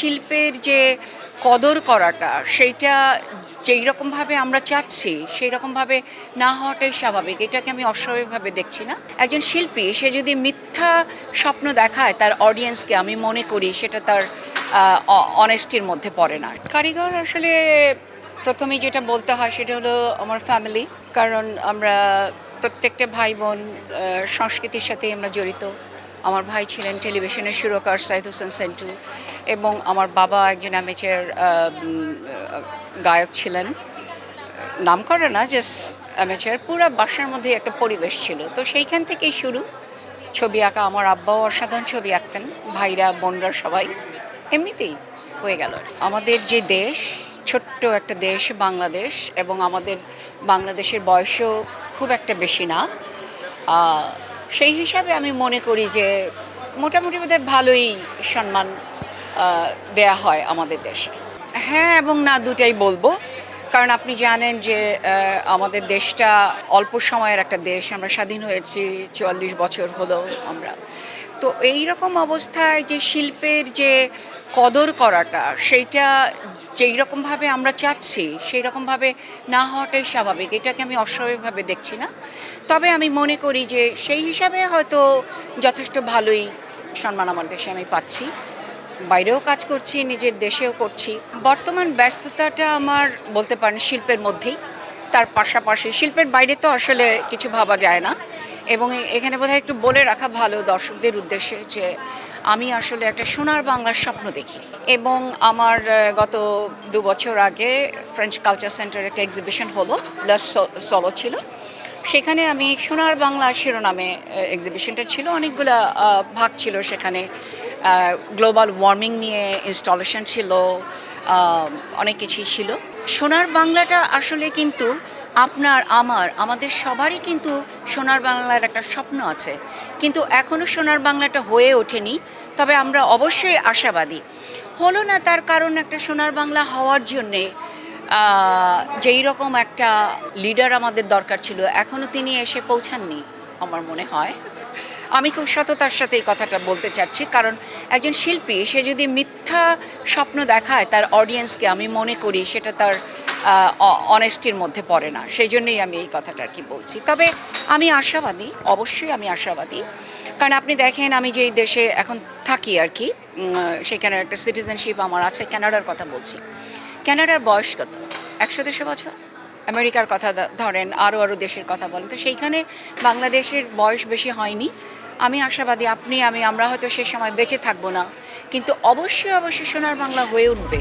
শিল্পের যে কদর করাটা সেইটা যেই রকমভাবে আমরা চাচ্ছি সেই রকমভাবে না হওয়াটাই স্বাভাবিক। এটাকে আমি অস্বাভাবিকভাবে দেখছি না। একজন শিল্পী সে যদি মিথ্যা স্বপ্ন দেখায় তার অডিয়েন্সকে, আমি মনে করি সেটা তার অনেস্টির মধ্যে পড়ে না। কারিগর আসলে প্রথমেই যেটা বলতে হয় সেটা হলো আমার ফ্যামিলি। কারণ আমরা প্রত্যেকটা ভাই বোন সংস্কৃতির সাথে আমরা জড়িত। আমার ভাই ছিলেন টেলিভিশনের সুরকার সাইদ হোসেন সেন্টু, এবং আমার বাবা একজন অ্যামেচার গায়ক ছিলেন। নাম করা না, জাস্ট অ্যামেচার। পুরো বাসার মধ্যে একটা পরিবেশ ছিল, তো সেইখান থেকেই শুরু। ছবি আঁকা, আমার আব্বাও অসাধারণ ছবি আঁকতেন, ভাইরা বোনরা সবাই, এমনিতেই হয়ে গেল। আমাদের যে দেশ, ছোট্ট একটা দেশ বাংলাদেশ, এবং আমাদের বাংলাদেশের বয়সও খুব একটা বেশি না। সেই হিসাবে আমি মনে করি যে মোটামুটি বোধহয় ভালোই সম্মান দেয়া হয় আমাদের দেশে। হ্যাঁ এবং না, দুটাই বলবো। কারণ আপনি জানেন যে আমাদের দেশটা অল্প সময়ের একটা দেশ। আমরা স্বাধীন হয়েছি ৪৪ বছর হলো আমরা। তো এই রকম অবস্থায় যে শিল্পের যে কদর করাটা সেইটা যেই রকমভাবে আমরা চাচ্ছি সেই রকমভাবে না হওয়াটাই স্বাভাবিক। এটাকে আমি অস্বাভাবিকভাবে দেখছি না। তবে আমি মনে করি যে সেই হিসাবে হয়তো যথেষ্ট ভালোই সম্মান আমার দেশে আমি পাচ্ছি। বাইরেও কাজ করছি, নিজের দেশেও করছি। বর্তমান ব্যস্ততাটা আমার বলতে পারেন শিল্পের মধ্যেই। তার পাশাপাশি শিল্পের বাইরে তো আসলে কিছু ভাবা যায় না। এবং এখানে বোধহয় একটু বলে রাখা ভালো দর্শকদের উদ্দেশ্যে যে আমি আসলে একটা সোনার বাংলার স্বপ্ন দেখি। এবং আমার গত ২ বছর আগে ফ্রেঞ্চ কালচার সেন্টারে একটা এক্সিবিশন হলো, লাস সলো ছিল। সেখানে আমি সোনার বাংলা শিরোনামে এক্সিবিশনটা ছিল, অনেকগুলা ভাগ ছিল সেখানে। গ্লোবাল ওয়ার্মিং নিয়ে ইনস্টলেশন ছিল, অনেক কিছুই ছিল। সোনার বাংলাটা আসলে কিন্তু আপনার আমাদের সবারই কিন্তু সোনার বাংলার একটা স্বপ্ন আছে, কিন্তু এখনও সোনার বাংলাটা হয়ে ওঠেনি। তবে আমরা অবশ্যই আশাবাদী। হলো না, তার কারণ একটা সোনার বাংলা হওয়ার জন্যে যেই রকম একটা লিডার আমাদের দরকার ছিল, এখনও তিনি এসে পৌঁছাননি আমার মনে হয়। আমি খুব সততার সাথে এই কথাটা বলতে চাচ্ছি, কারণ একজন শিল্পী সে যদি মিথ্যা স্বপ্ন দেখায় তার অডিয়েন্সকে, আমি মনে করি সেটা তার অনেস্টির মধ্যে পড়ে না। সেই জন্যই আমি এই কথাটা আর কি বলছি। তবে আমি আশাবাদী, অবশ্যই আমি আশাবাদী। কারণ আপনি দেখেন আমি যেই দেশে এখন থাকি আর কি, সেখানে একটা সিটিজেনশিপ আমার আছে। কানাডার কথা বলছি। কানাডার বয়স কত? ১০০-১৫০ বছর। আমেরিকার কথা ধরেন, আরও দেশের কথা বলেন, তো সেইখানে বাংলাদেশের বয়স বেশি হয়নি। আমি আশাবাদী আমরা হয়তো সে সময় বেঁচে থাকবো না, কিন্তু অবশ্যই সোনার বাংলা হয়ে উঠবে।